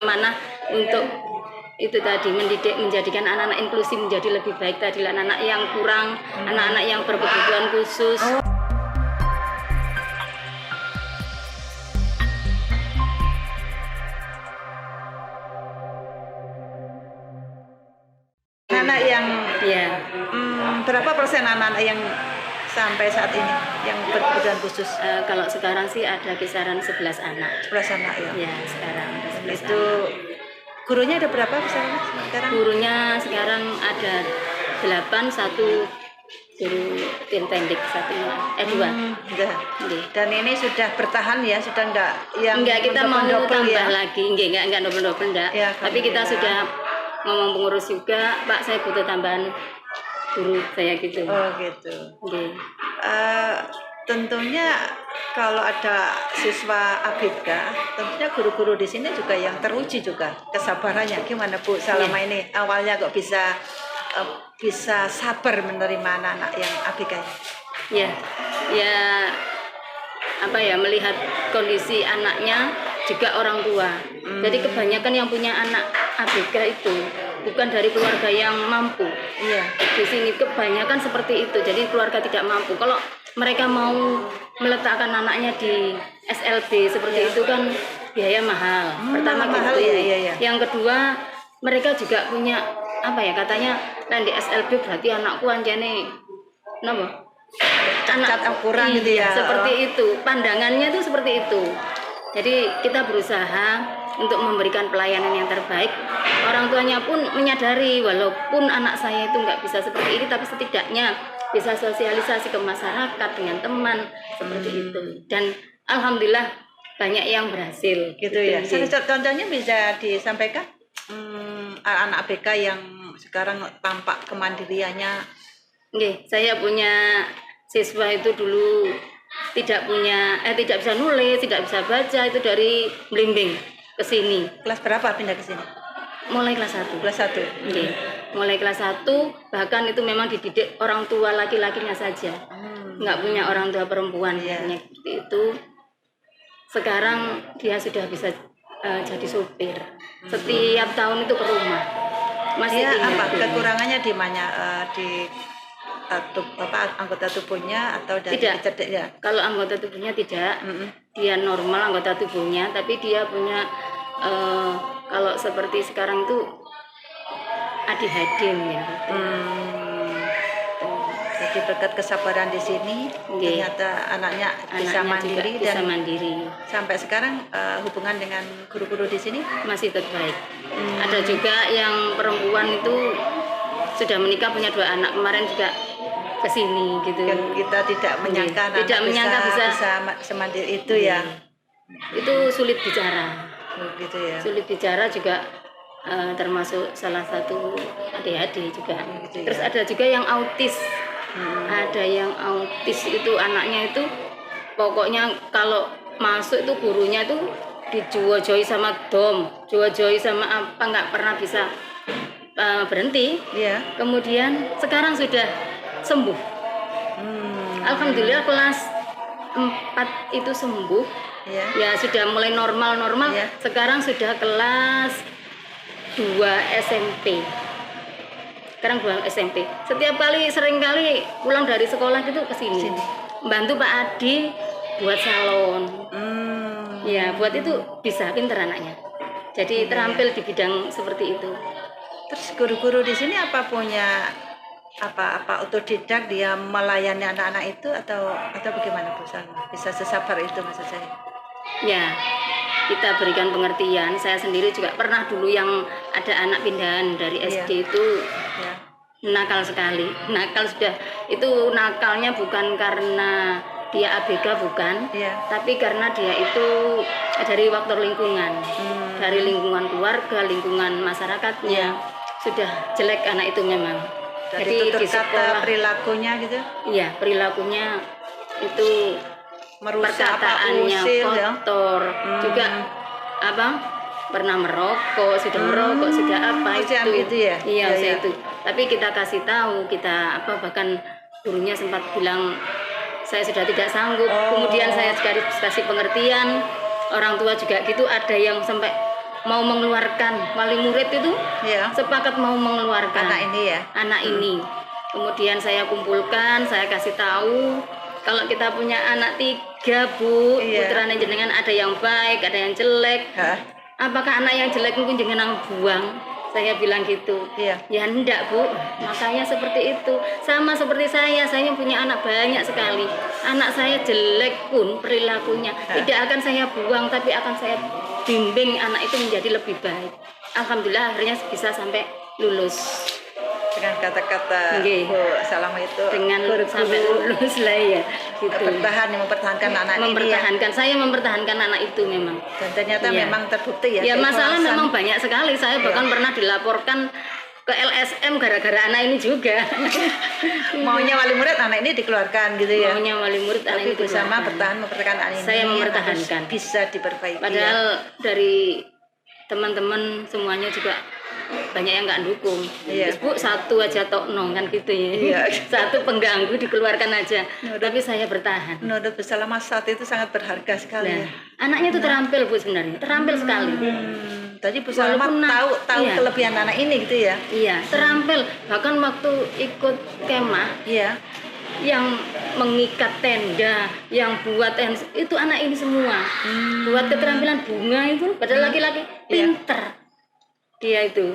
mana untuk itu tadi mendidik, menjadikan anak-anak inklusif menjadi lebih baik tadi, anak-anak yang kurang, anak-anak yang berkebutuhan khusus. Anak yang Ya, berapa persen anak-anak yang sampai saat ini yang berkebutuhan khusus? kalau sekarang sih ada kisaran 11 anak. 11 anak ya. Ya, sekarang ada 11 Itu anak. gurunya ada berapa misalnya sekarang? Gurunya sekarang ada 8, 1 guru tintendik, 2. Udah. Nggih. Dan ini sudah bertahan ya, sudah enggak yang Enggak, kita mau double-double tambah ya? lagi. Enggak double-double enggak. Ya, Tapi kita sudah ngomong pengurus juga, Pak, saya butuh tambahan guru saya gitu. Oh gitu. Nggih. Tentunya kalau ada siswa ABK, tentunya guru-guru di sini juga yang teruji juga kesabarannya. Gimana Bu selama ini awalnya kok bisa sabar menerima anak-anak yang ABK? Ya, melihat kondisi anaknya juga orang tua. Jadi kebanyakan yang punya anak ABK itu bukan dari keluarga yang mampu. Iya. Di sini kebanyakan seperti itu. Jadi keluarga tidak mampu. Kalau mereka mau meletakkan anaknya di SLB seperti itu kan biaya mahal. Pertama mahal gitu. ya. Yang kedua, mereka juga punya katanya di SLB berarti anakku anjane Cacat kurang gitu ya. Seperti itu. Pandangannya itu seperti itu. Jadi kita berusaha untuk memberikan pelayanan yang terbaik. Orang tuanya pun menyadari walaupun anak saya itu nggak bisa seperti ini, tapi setidaknya bisa sosialisasi ke masyarakat dengan teman seperti itu. Dan alhamdulillah banyak yang berhasil. Gitu ya. Contohnya bisa disampaikan anak ABK yang sekarang tampak kemandiriannya. Nggih, saya punya siswa itu dulu tidak bisa nulis, tidak bisa baca, itu dari Blimbing ke sini. Kelas berapa pindah ke sini? Mulai kelas 1. Kelas 1. Nggih. Mulai kelas 1, bahkan itu memang dididik orang tua laki-lakinya saja. Nggak punya orang tua perempuan seperti itu. Sekarang dia sudah bisa jadi supir. Setiap tahun itu ke rumah. Masih apa kekurangannya di mana? Di anggota tubuhnya atau dari tidak. Kalau anggota tubuhnya tidak, dia normal anggota tubuhnya, tapi dia punya kalau seperti sekarang itu ADHD ya. Jadi berkat kesabaran di sini, ternyata anaknya bisa mandiri. Sampai sekarang hubungan dengan guru-guru di sini masih tetap baik. Ada juga yang perempuan itu sudah menikah punya 2 anak, kemarin juga ke sini gitu. Kita tidak menyangka bisa semandiri itu ya. Itu sulit bicara. Gitu ya. Sulit bicara juga termasuk salah satu ADHD juga. Gitu ya. Terus ada juga yang autis. Ada yang autis itu anaknya itu pokoknya kalau masuk itu gurunya itu dijual-jual sama jual-jual sama apa, nggak pernah bisa berhenti. Iya. Kemudian sekarang sudah sembuh. Alhamdulillah kelas 4 itu sembuh. Ya sudah mulai normal. Sekarang sudah kelas 2 SMP. Sekarang 2 SMP. Sering kali pulang dari sekolah gitu ke sini. Bantu Pak Adi buat salon. Ya, buat itu bisa pinter anaknya. Jadi terampil di bidang seperti itu. Terus guru-guru di sini apa punya otodidak dia melayani anak-anak itu atau bagaimana Bu Salma? Bisa sesabar itu maksud saya? Ya, kita berikan pengertian. Saya sendiri juga pernah dulu yang ada anak pindahan dari SD itu nakal sekali. Nakal sudah, itu nakalnya bukan karena dia ABK bukan, tapi karena dia itu dari faktor lingkungan, dari lingkungan keluarga, lingkungan masyarakatnya sudah jelek anak itu memang. Jadi di sekolah perilakunya gitu? Iya, perilakunya itu merusak, perkataannya kotor, juga pernah merokok, sudah itu ya? Iya, itu. Tapi kita kasih tahu, bahkan gurunya sempat bilang saya sudah tidak sanggup. Kemudian saya kasih pengertian, orang tua juga gitu, ada yang sampai mau mengeluarkan wali murid itu Ya. sepakat mau mengeluarkan Anak ini ya. anak ini. Kemudian saya kumpulkan, saya kasih tahu kalau kita punya anak 3 Bu, Iya. putrane jenengan ada yang baik, ada yang jelek. Hah? Apakah anak yang jelek mungkin jenengan buang? Saya bilang gitu. Iya. Ya enggak Bu, makanya seperti itu. Sama seperti saya punya anak banyak sekali. Anak saya jelek pun perilakunya tidak akan saya buang, tapi akan saya bimbing anak itu menjadi lebih baik. Alhamdulillah akhirnya bisa sampai lulus. Dengan kata-kata Nggih. Bu Salama itu Dengan guru-guru sampai lulus lah ya gitu. mempertahankan anak ini ya. Mempertahankan, saya mempertahankan anak itu memang. Dan ternyata Iya. memang terbukti ya. Ya masalah keikhlasan. memang banyak sekali. Saya bahkan pernah dilaporkan ke LSM gara-gara anak ini juga. Maunya wali murid anak ini dikeluarkan gitu ya. Maunya wali murid anak Tapi ini bersama dikeluarkan. mempertahankan anak ini. Saya yang mempertahankan. harus bisa diperbaiki. Padahal dari teman-teman semuanya juga banyak yang nggak dukung. Iya. Terus Bu satu aja tok no kan gitu ya. Iya. Satu pengganggu dikeluarkan aja. Tapi saya bertahan. Menurut Bu Salama saat itu sangat berharga sekali. Nah, Ya. anaknya itu terampil Bu sebenarnya, terampil sekali. Tadi Bu Salama Walaupun tahu iya. kelebihan anak ini gitu ya. Iya, terampil. Bahkan waktu ikut kemah Iya. yang mengikat tenda, yang buat itu anak ini semua. Buat keterampilan bunga itu, padahal laki-laki pinter. Dia itu.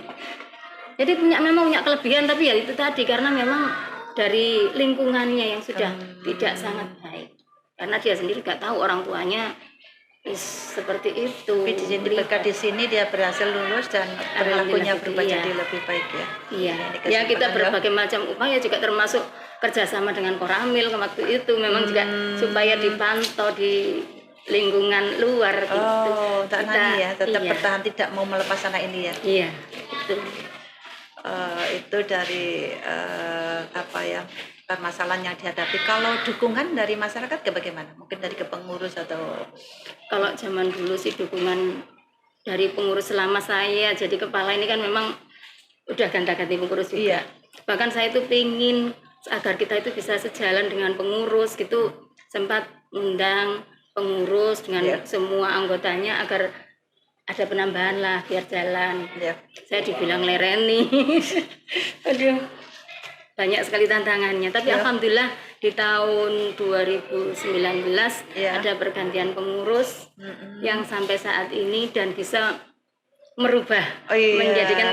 Jadi memang punya kelebihan, tapi ya itu tadi karena memang dari lingkungannya yang sudah tidak sangat baik. Karena dia sendiri gak tahu orang tuanya seperti itu. Tapi di sini berkat di sini dia berhasil lulus dan perilakunya Alhamdulillah, berubah iya. jadi lebih baik ya. Iya, Ini ya kita kesempatan berbagai macam upaya juga termasuk kerjasama dengan Koramil waktu itu memang juga supaya dipantau di lingkungan luar gitu. Oh, tak nani ya, tetap iya. bertahan tidak mau melepas anak ini ya. Iya, itu. Itu dari apa ya permasalahan yang dihadapi. Kalau dukungan dari masyarakat ke bagaimana? Mungkin dari ke pengurus atau Kalau zaman dulu sih dukungan dari pengurus selama saya jadi kepala ini kan memang udah ganti-ganti pengurus juga. Iya. Bahkan saya itu pingin agar kita itu bisa sejalan dengan pengurus gitu, sempat undang pengurus dengan Iya. semua anggotanya agar ada penambahan lah biar jalan. ya. Saya dibilang lereni. Aduh, banyak sekali tantangannya. Tapi Iya. alhamdulillah di tahun 2019 Iya. ada pergantian pengurus yang sampai saat ini dan bisa merubah, Oh, iya. menjadikan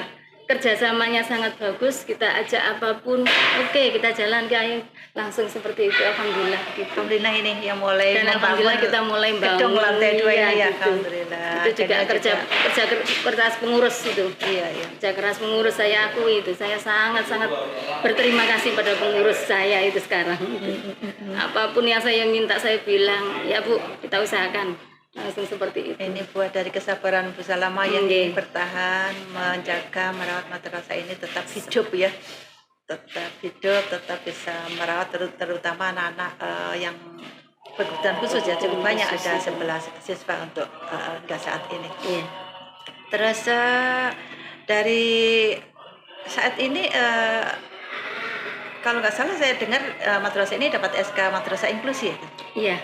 kerjasamanya sangat bagus. Kita ajak apapun, oke kita jalan kayak langsung seperti itu. Alhamdulillah gitu. Alhamdulillah ini yang mulai Dan alhamdulillah kita mulai gedung bangun lantai 2 iya, ini ya. gitu. Alhamdulillah. Itu juga Akhirnya kerja keras pengurus itu. Iya, iya. Kerja keras pengurus saya akui itu. Saya sangat-sangat berterima kasih pada pengurus saya itu sekarang. Apapun yang saya minta saya bilang, ya Bu, kita usahakan. Langsung seperti itu. Ini buat dari kesabaran Bu Salama yang Nggih. bertahan, menjaga, merawat madrasah ini tetap hidup ya. Tetap hidup, tetap bisa merawat terutama anak-anak yang berkebutuhan khusus ya. Cukup banyak ada 11 siswa untuk hingga saat ini. Iya. Terus dari saat ini kalau nggak salah saya dengar madrasah ini dapat SK Madrasah Inklusi ya. Iya.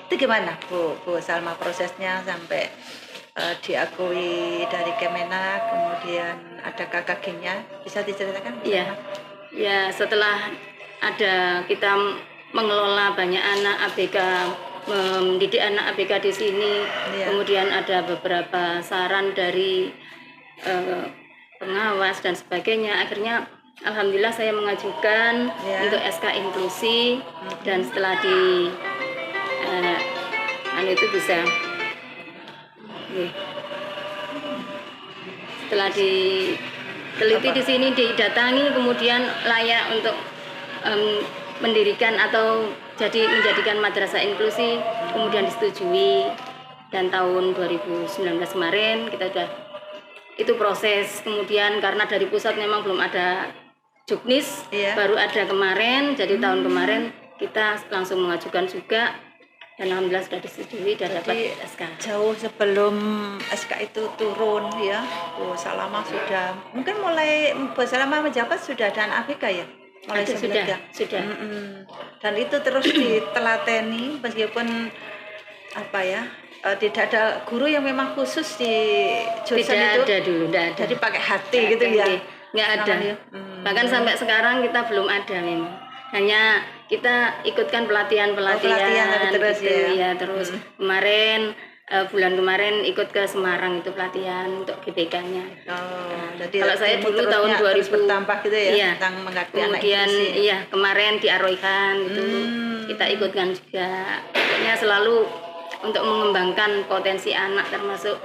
Itu gimana Bu Salma prosesnya sampai diakui dari Kemenak, kemudian ada KKG-nya, bisa diceritakan? Bu Iya. Salma? Ya, setelah ada kita mengelola banyak anak ABK, mendidik anak ABK di sini, Iya. kemudian ada beberapa saran dari pengawas dan sebagainya. Akhirnya alhamdulillah saya mengajukan Iya. untuk SK inklusi dan setelah di itu bisa setelah diteliti di sini didatangi kemudian layak untuk mendirikan atau menjadikan madrasah inklusi kemudian disetujui dan tahun 2019 kemarin kita sudah itu proses kemudian karena dari pusat memang belum ada juknis Iya. baru ada kemarin jadi tahun kemarin kita langsung mengajukan juga dan alhamdulillah sudah disetujui dan dapat SK. Jauh sebelum SK itu turun ya, Bu Salama sudah mungkin mulai Bu Salama menjabat sudah dan ABK ya? Mulai Ada, sebelumnya. sudah. Dan itu terus ditelateni meskipun apa ya tidak ada guru yang memang khusus di jurusan Tidak itu. ada dulu, tidak ada. Jadi pakai hati gitu ya. Nggak ada. Bahkan sampai sekarang kita belum ada memang. Hanya kita ikutkan pelatihan terus gitu, ya. Terus kemarin bulan kemarin ikut ke Semarang itu pelatihan untuk GBK-nya. Jadi kalau saya dulu tahun 2000 bertambah gitu ya, iya, tentang menghadapi anak kemudian inklusi. iya kemarin di Aroikan itu kita ikutkan juga. Pokoknya selalu untuk mengembangkan potensi anak, termasuk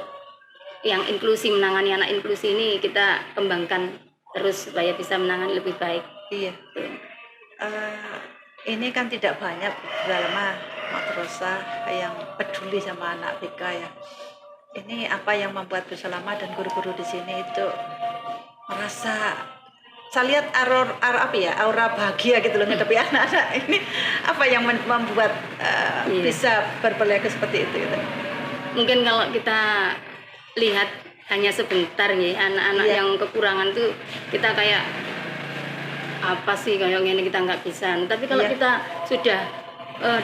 yang inklusi, menangani anak inklusi ini kita kembangkan terus supaya bisa menangani lebih baik. Iya. Ini kan tidak banyak dalam madrasah yang peduli sama anak BK ya. Ini apa yang membuat Bu Salama dan guru-guru di sini itu merasa, saya lihat aura bahagia gitu loh ngedepi anak-anak ini. Apa yang membuat bisa berperilaku seperti itu gitu? Mungkin kalau kita lihat hanya sebentar ya, anak-anak yang kekurangan tuh kita kayak apa sih kayak ini kita nggak bisa. Tapi kalau kita sudah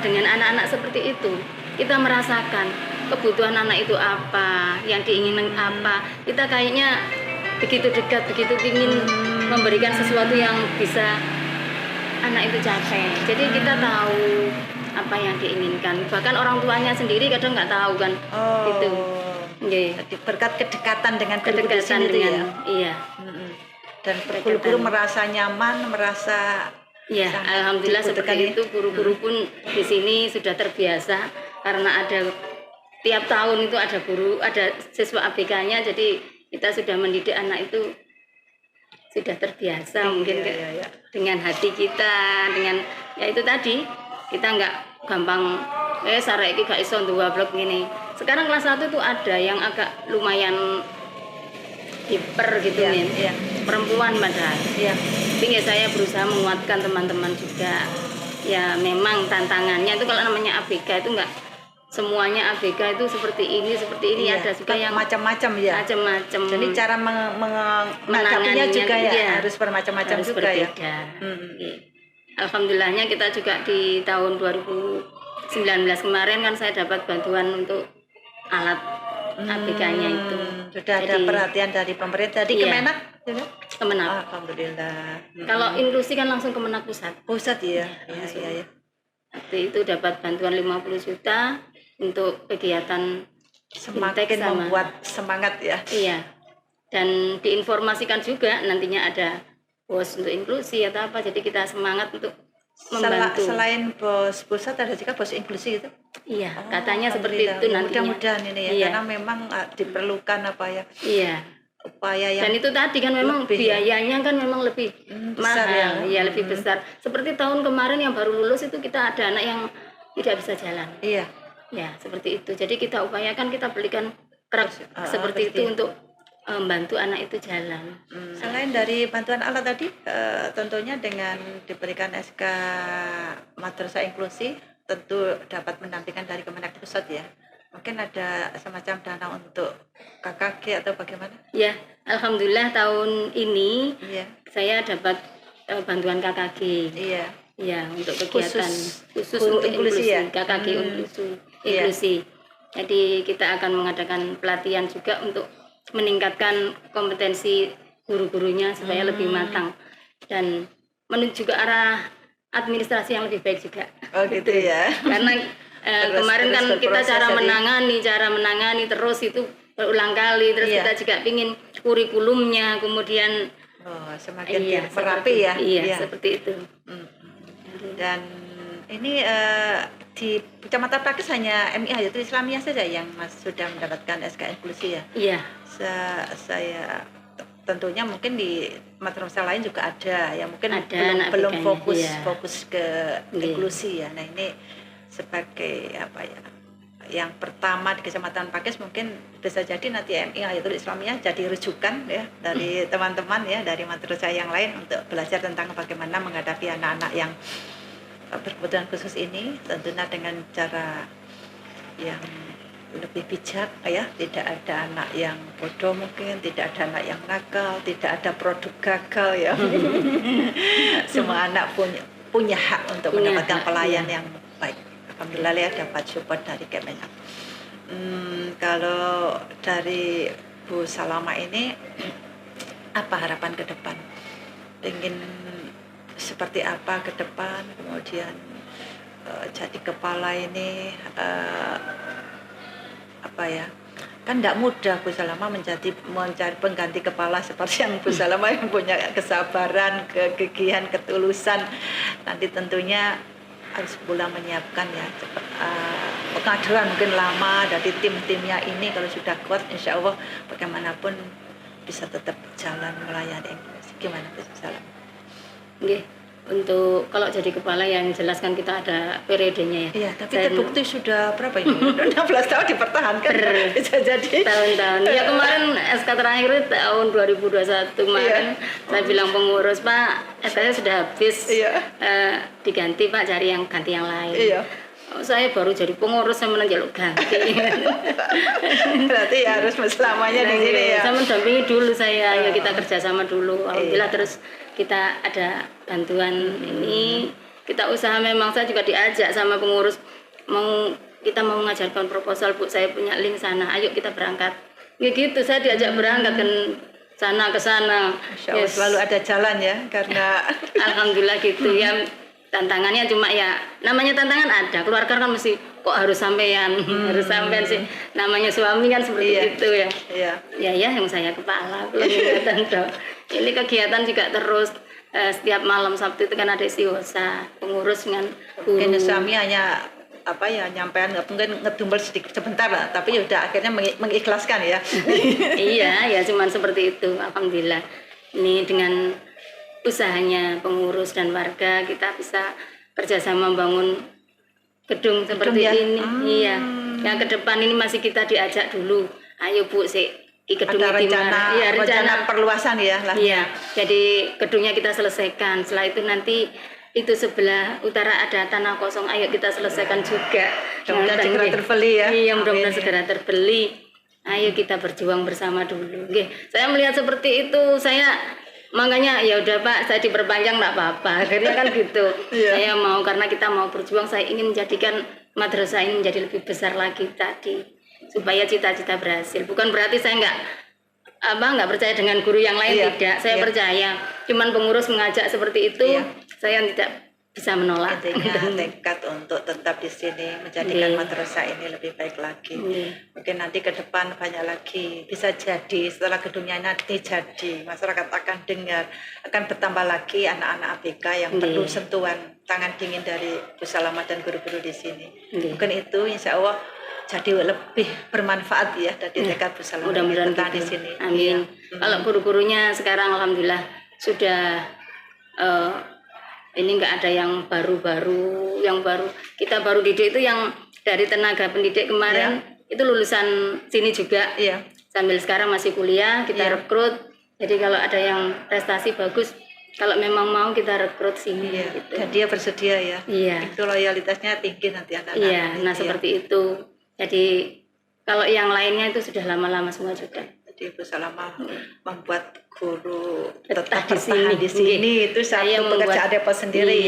dengan anak-anak seperti itu, kita merasakan kebutuhan anak itu apa, yang diinginkan apa, kita kayaknya begitu dekat, begitu ingin memberikan sesuatu yang bisa anak itu capai. Jadi kita tahu apa yang diinginkan. Bahkan orang tuanya sendiri kadang nggak tahu kan, gitu. Jadi berkat kedekatan dengan guru di sini dengan, ya. Iya. Dan guru-guru merasa nyaman, merasa ya, alhamdulillah seperti itu. Guru-guru pun di sini sudah terbiasa karena ada tiap tahun itu ada guru, ada siswa ABK-nya, jadi kita sudah mendidik anak itu sudah terbiasa. Mungkin dengan hati kita, dengan ya itu tadi kita nggak gampang sarek iki gak iso dua blok gini. Sekarang kelas 1 tuh ada yang agak lumayan hiper gitu ya. Perempuan padahal. Tapi ya saya berusaha menguatkan teman-teman juga. Ya memang tantangannya itu kalau namanya ABK itu enggak semuanya ABK itu seperti ini ada juga yang macam-macam ya. Macam-macam. Jadi cara menanggapinya juga harus bermacam-macam juga berbeda. Alhamdulillahnya kita juga di tahun 2019 kemarin kan saya dapat bantuan untuk alat ABK-nya itu. Sudah ada perhatian dari pemerintah, dari Kemenak? Kemenak. Alhamdulillah. Kalau inklusi kan langsung Kemenak pusat. Pusat ya. Iya. Waktu itu dapat bantuan 50 juta untuk kegiatan semakin membuat semangat ya. Iya. Dan diinformasikan juga nantinya ada bos untuk inklusi atau apa. Jadi kita semangat untuk membantu. Selain bos pusat ada juga bos inklusi itu? Iya, katanya seperti itu nantinya. Mudah-mudahan ini ya, karena memang diperlukan apa ya? Iya. Upaya yang dan itu tadi kan memang biayanya kan memang lebih mahal ya, lebih besar. Seperti tahun kemarin yang baru lulus itu kita ada anak yang tidak bisa jalan. Iya. Ya, seperti itu. Jadi kita upayakan kita belikan truk seperti itu untuk membantu anak itu jalan. Selain dari bantuan alat tadi, tentunya dengan diberikan SK Madrasah Inklusi, tentu dapat mendampingkan dari Kemenak Pusat ya. Mungkin ada semacam dana untuk KKG atau bagaimana? Ya, alhamdulillah tahun ini saya dapat bantuan KKG. Iya. Ya, untuk kegiatan khusus untuk inklusi ya. KKG inklusi. Jadi kita akan mengadakan pelatihan juga untuk meningkatkan kompetensi guru-gurunya supaya lebih matang dan menuju ke arah administrasi yang lebih baik juga. Oh gitu ya. Karena kemarin kan kita cara menangani terus itu berulang kali, terus kita juga pingin kurikulumnya kemudian semakin merapi ya. Iya, seperti itu. Dan ini di Kecamatan Pakis hanya MI Hayatul Islamiyah saja yang sudah mendapatkan SK inklusi ya. Iya. Saya tentunya mungkin di madrasah lain juga ada yang mungkin ada, belum fokus ke inklusi ya. Nah ini sebagai apa ya, yang pertama di Kecamatan Pakis mungkin bisa jadi nanti MI Hayatul Islamiyah jadi rujukan ya dari teman-teman ya dari madrasah yang lain untuk belajar tentang bagaimana menghadapi anak-anak yang berkebutuhan khusus ini, tentunya dengan cara yang lebih bijak ya, tidak ada anak yang bodoh mungkin, tidak ada anak yang nakal, tidak ada produk gagal ya. Semua anak punya hak untuk mendapatkan pelayan yang baik. Alhamdulillah ya dapat support dari Kemenak. Kalau dari Bu Salama ini apa harapan ke depan? Ingin seperti apa ke depan? Kemudian jadi kepala ini apa ya? Kan tidak mudah Bu Salama mencari pengganti kepala seperti yang Bu Salama yang punya kesabaran, kegigihan, ketulusan. Nanti tentunya harus pula menyiapkan ya pengadilan mungkin lama dari tim-timnya ini. Kalau sudah kuat insya Allah bagaimanapun bisa tetap jalan melayani. Gimana Bu Salama? Nggih, untuk kalau jadi kepala yang jelas kan kita ada periodenya ya. Iya, tapi terbukti sudah berapa ini? 16 tahun dipertahankan. Bisa jadi tahun-tahun. Ya kemarin SK terakhir tahun 2021 kemarin saya bilang pengurus, Pak, SK-nya sudah habis. Diganti Pak, cari yang ganti yang lain. Saya baru jadi pengurus, saya menjaluk ganti. Berarti harus selamanya di sini ya. Saya mendampingi dulu saya, ya kita kerjasama dulu. Alhamdulillah terus kita ada bantuan ini, kita usaha. Memang saya juga diajak sama pengurus, kita mau mengajarkan proposal Bu, saya punya link sana, ayo kita berangkat. Ya gitu, saya diajak berangkat kan sana ke sana. Selalu ada jalan ya, karena alhamdulillah gitu ya. Tantangannya cuma ya namanya tantangan ada, keluarga kan mesti kok harus sampean harus sampean sih, namanya suami kan seperti itu ya. Ya yang saya kepala ini kegiatan juga terus setiap malam Sabtu itu kan ada istighosah pengurus dengan guru. Mungkin suami hanya apa ya nyampean mungkin ngedumbel sedikit sebentar lah, tapi ya udah akhirnya mengikhlaskan ya. Iya ya cuman seperti itu. Alhamdulillah ini dengan usahanya pengurus dan warga kita bisa kerjasama membangun gedung seperti ini. Iya, yang ke depan ini masih kita diajak dulu. Ayo Bu, gedung ada rencana perluasan ya lah. Iya, jadi gedungnya kita selesaikan. Setelah itu nanti itu sebelah utara ada tanah kosong. Ayo kita selesaikan juga. Mudah-mudahan segera terbeli ya. Iya, mudah-mudahan segera terbeli. Ayo kita berjuang bersama dulu. Oke, saya melihat seperti itu. Makanya ya udah Pak, saya diperpanjang nggak apa-apa. Akhirnya kan gitu. Saya mau, karena kita mau berjuang, saya ingin menjadikan madrasah ini menjadi lebih besar lagi tadi, supaya cita-cita berhasil. Bukan berarti saya nggak percaya dengan guru yang lain, tidak. Saya percaya. Cuman pengurus mengajak seperti itu, saya tidak bisa menolak. Intinya tekad untuk tetap di sini menjadikan madrasah ini lebih baik lagi. Mungkin nanti ke depan banyak lagi bisa jadi, setelah gedungnya nanti jadi, masyarakat akan dengar, akan bertambah lagi anak-anak ABK yang perlu sentuhan tangan dingin dari Bu Salama dan guru-guru di sini. Mungkin itu insya Allah jadi lebih bermanfaat ya dari tekad Bu Salama. Mudah-mudahan di sini. Amin. Kalau guru-gurunya sekarang alhamdulillah sudah ini nggak ada yang baru-baru, yang baru kita baru didik itu yang dari tenaga pendidik kemarin itu lulusan sini juga. Sambil sekarang masih kuliah kita rekrut. Jadi kalau ada yang prestasi bagus, kalau memang mau kita rekrut sini. Gitu. Dan dia bersedia ya. Itu loyalitasnya tinggi nanti anak-anak. Nah seperti itu. Jadi kalau yang lainnya itu sudah lama-lama semua juga. Ibu Salama membuat guru tetap di sini itu satu pekerjaan repot sendiri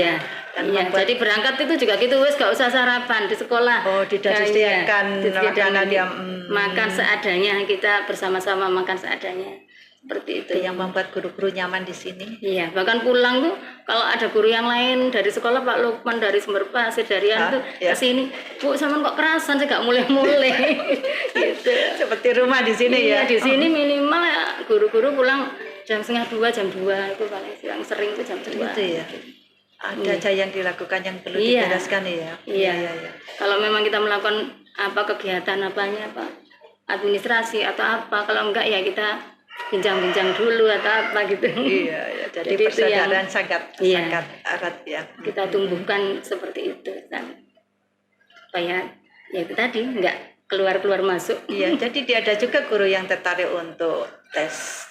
jadi berangkat itu juga gitu wes gak usah sarapan di sekolah. Disediakan makanan yang makan seadanya, kita bersama-sama makan seadanya. Seperti itu yang membuat guru-guru nyaman di sini. Iya, bahkan pulang tuh kalau ada guru yang lain dari sekolah, Pak Lukman dari Sumber Pasir Darian tuh ke sini, Bu sama kok kerasan sih gak mulai-mulai. Gitu. Seperti rumah di sini ya. Di sini minimal ya guru-guru pulang jam 1:30 jam 2 itu paling yang sering itu jam 2. Itu ya. Ada aja yang dilakukan yang perlu dibereskan ya. Iya. Kalau memang kita melakukan kegiatan administrasi atau apa, kalau enggak ya kita bincang-bincang dulu atau apa gitu. Jadi persaudaraan sangat erat ya. Kita tumbuhkan seperti itu kan. Supaya ya itu tadi enggak keluar masuk. Jadi ada juga guru yang tertarik untuk tes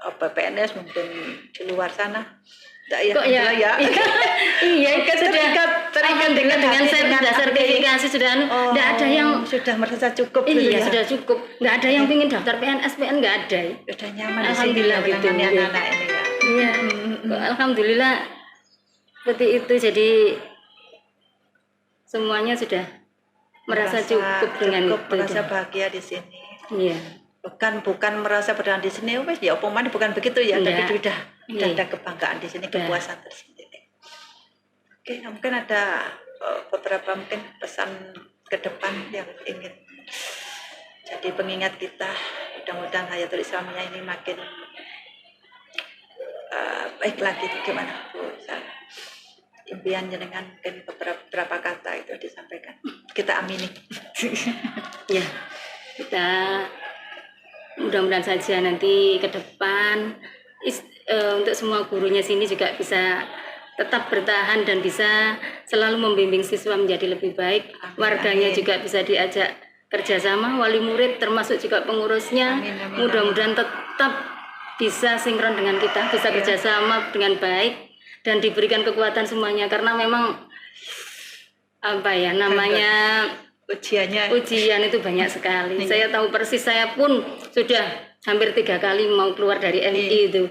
PNS mungkin di luar sana. Kok ya? Iya, terikat dengan sertifikasi sudah enggak ada yang sudah merasa cukup sudah cukup. Enggak ada yang ingin daftar PNS enggak ada. Sudah nyaman di sini gitu anak-anak ini ya. Iya. Alhamdulillah seperti itu, jadi semuanya sudah merasa cukup dengan itu. Merasa bahagia di sini. Iya. Bukan merasa berada di sini, wes ya omongan bukan begitu ya, Enggak. tapi sudah Iya. ada kebanggaan di sini, kepuasan tersendiri. Oke, mungkin ada beberapa mungkin pesan ke depan yang ingin jadi pengingat kita. Mudah-mudahan Hayatul Islamiyah ini makin baik lagi. Gimana Bu? Impian jenengan mungkin beberapa kata itu disampaikan. Kita amini. Ya, kita mudah-mudahan saja nanti ke depan untuk semua gurunya sini juga bisa tetap bertahan dan bisa selalu membimbing siswa menjadi lebih baik. Warganya juga bisa diajak kerjasama, wali murid termasuk juga pengurusnya. Mudah-mudahan tetap bisa sinkron dengan kita, bisa kerjasama dengan baik dan diberikan kekuatan semuanya, karena memang apa ya namanya ujian itu banyak sekali. Saya tahu persis, saya pun sudah hampir 3 kali mau keluar dari MI itu,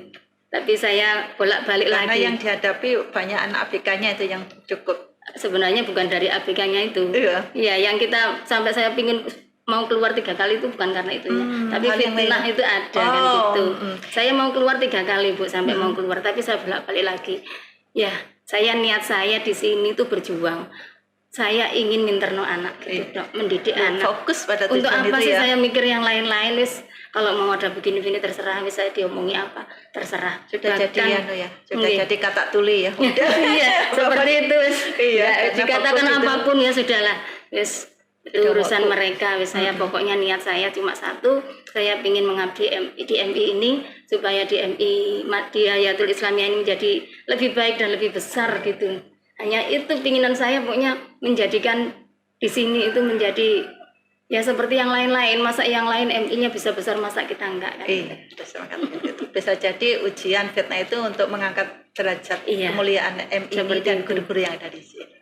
tapi saya bolak-balik lagi. Karena yang dihadapi banyak anak ABK-nya itu yang cukup. Sebenarnya bukan dari ABK-nya itu. Iya, yang kita sampai saya pingin mau keluar 3 kali itu bukan karena itu ya, tapi fitnah itu ada kan gitu. Saya mau keluar 3 kali Bu, sampai mau keluar, tapi saya bolak-balik lagi. Ya, niat saya di sini tuh berjuang. Saya ingin minterno anak gitu, mendidik anak. Fokus pada tujuan. Untuk apa itu sih ya? saya mikir yang lain-lain, wis kalau mau ada begini-begini terserah, bisa diomongi apa terserah. Sudah Bahkan, jadi sudah jadi kata tuli ya. Iya, seperti itu. Iya, dikatakan apapun ya sudahlah. Wis itu urusan mereka. Wis saya pokoknya niat saya cuma satu, saya ingin mengabdi di MI ini supaya di MI Hayatul Islamiyah ini menjadi lebih baik dan lebih besar gitu. Hanya itu keinginan saya, pokoknya menjadikan di sini itu menjadi ya seperti yang lain-lain. Masa yang lain MI-nya bisa besar, masa kita enggak kan? Iya, bisa jadi ujian fitnah itu untuk mengangkat derajat kemuliaan MI dan guru-guru yang ada di sini.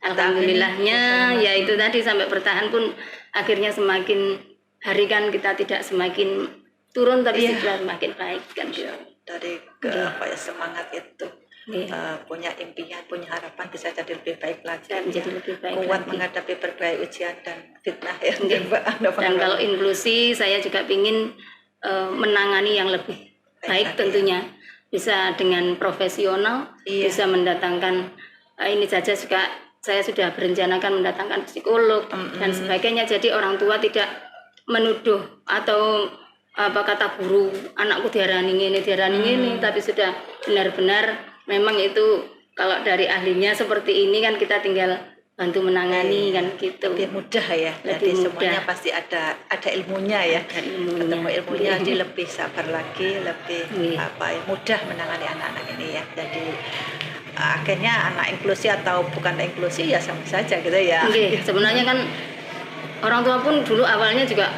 Alhamdulillahnya ya itu tadi, sampai bertahan pun akhirnya semakin hari kan kita tidak semakin turun, tapi sudah semakin baik kan. Dari semangat itu. Punya impian, punya harapan bisa jadi lebih baik lagi, menjadi lebih baik kuat lagi, menghadapi berbagai ujian dan fitnah ya. Dan kalau inklusi saya juga ingin menangani yang lebih baik tentunya, bisa dengan profesional, bisa mendatangkan ini saja juga saya sudah berencanakan mendatangkan psikolog dan sebagainya, jadi orang tua tidak menuduh atau apa kata guru anakku diarani ini, tapi sudah benar-benar memang itu kalau dari ahlinya seperti ini kan kita tinggal bantu menangani kan gitu. Lebih mudah ya. Jadi semuanya pasti ada ilmunya ya. Ketemu ilmunya jadi lebih sabar lagi, lebih mudah menangani anak-anak ini ya. Jadi akhirnya anak inklusi atau bukan inklusi ya sama saja gitu ya. Sebenarnya kan orang tua pun dulu awalnya juga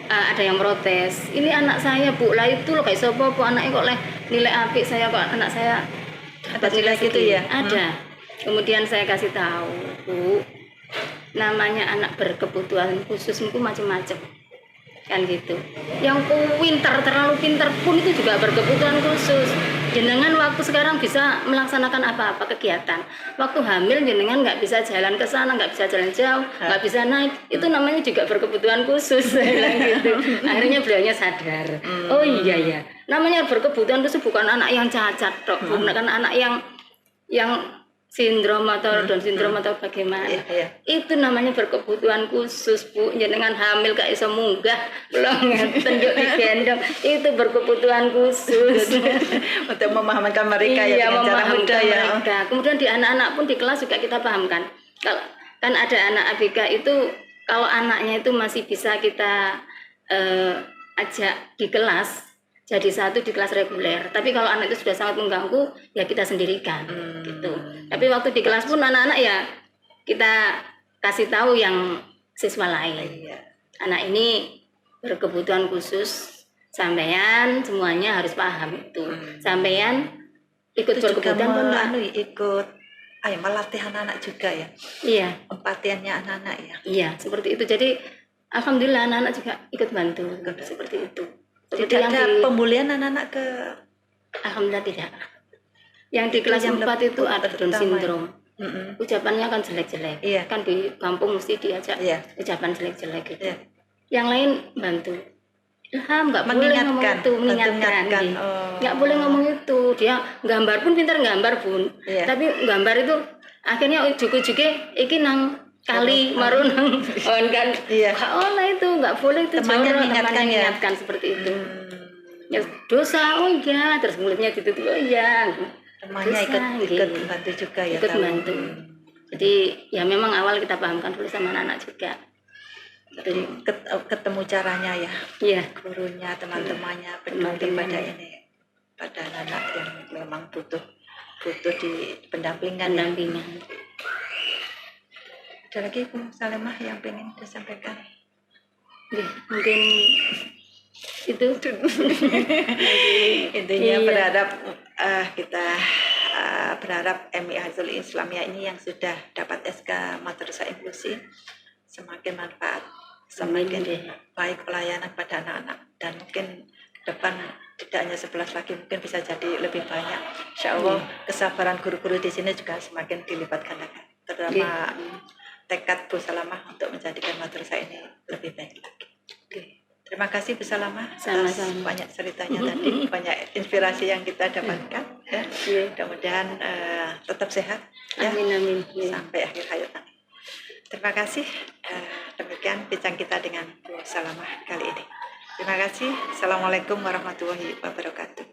ada yang protes. Ini anak saya Bu, lah itu loh kayak sopo anaknya kok nilai apik, saya kok anak saya ada nilai gitu ya. Ada. Kemudian saya kasih tahu, Bu, namanya anak berkebutuhan khusus itu macam-macam kan gitu. Yang pintar, terlalu pintar pun itu juga berkebutuhan khusus. Jenengan waktu sekarang bisa melaksanakan apa-apa kegiatan, waktu hamil jenengan nggak bisa jalan ke sana, nggak bisa jalan jauh, nggak bisa naik, itu namanya juga berkebutuhan khusus. Gitu. Akhirnya beliaunya sadar, oh iya ya, namanya berkebutuhan khusus bukan anak yang cacat dok, bukan anak yang sindrom atau Down syndrome atau bagaimana. Itu namanya berkebutuhan khusus Bu. Jenengan hamil gak iso munggah, belum tunjuk digendong, itu berkebutuhan khusus. Untuk memahamkan mereka ya dengan cara mudah ya. Kemudian di anak-anak pun di kelas juga kita pahamkan. Kalau kan ada anak ABK itu, kalau anaknya itu masih bisa kita ajak di kelas jadi satu di kelas reguler, tapi kalau anak itu sudah sangat mengganggu ya kita sendirikan gitu. Tapi waktu di kelas pun anak-anak ya kita kasih tahu yang siswa lain, anak ini berkebutuhan khusus, sampean semuanya harus paham itu. Sampean ikut berkebutuhan pun ikut melatih anak-anak juga ya. Iya, empatiannya anak-anak ya. Iya, seperti itu. Jadi alhamdulillah anak-anak juga ikut bantu seperti itu. Tidak ada pembulian anak-anak ke... Alhamdulillah tidak. Yang di kelas 4 itu ada Down syndrome. ucapannya kan jelek-jelek. Iya. Kan di kampung mesti diajak Iya. ucapan jelek-jelek gitu. Iya. Yang lain bantu. Ilham nggak boleh ngomong itu, mengingatkan. Nggak boleh ngomong itu. Dia gambar pun pintar gambar pun. Iya. Tapi gambar itu akhirnya ujuk-ujuke iki nang kali marunang kan. Iya. Nggak oleh itu, nggak boleh itu. Temannya Jorok, mengingatkan temannya ya? mengingatkan seperti itu. Ya dosa, oh iya, terus mulutnya ditutup, oh iya. Temannya Dosa, ikut gitu. bantu juga ya. Ikut tahu. bantu. Jadi ya memang awal kita pahamkan dulu sama anak-anak juga. Jadi ketemu caranya ya, Iya. gurunya, teman-temannya peduli pada ini, pada anak yang memang butuh di pendampingan. Pendampingan. Ada lagi Bu Salemah yang pengen disampaikan? Ya, mungkin itu Intinya Iya. berharap kita berharap MI Hizbul Islamiyah ini yang sudah dapat SK Madrasah Inklusi semakin manfaat, semakin baik pelayanan pada anak-anak, dan mungkin ke depan tidak hanya 11 lagi, mungkin bisa jadi lebih banyak. Insya Allah kesabaran guru-guru di sini juga semakin dilipat gandakan, terutama tekad Bu Salamah untuk menjadikan madrasah ini lebih baik lagi. Terima kasih Bu Salamah atas Sama-sama. banyak ceritanya tadi, banyak inspirasi yang kita dapatkan. Ya. Mudah-mudahan tetap sehat ya, Amin amin. sampai akhir hayat nanti. Terima kasih. Demikian bincang kita dengan Bu Salamah kali ini. Terima kasih. Assalamualaikum warahmatullahi wabarakatuh.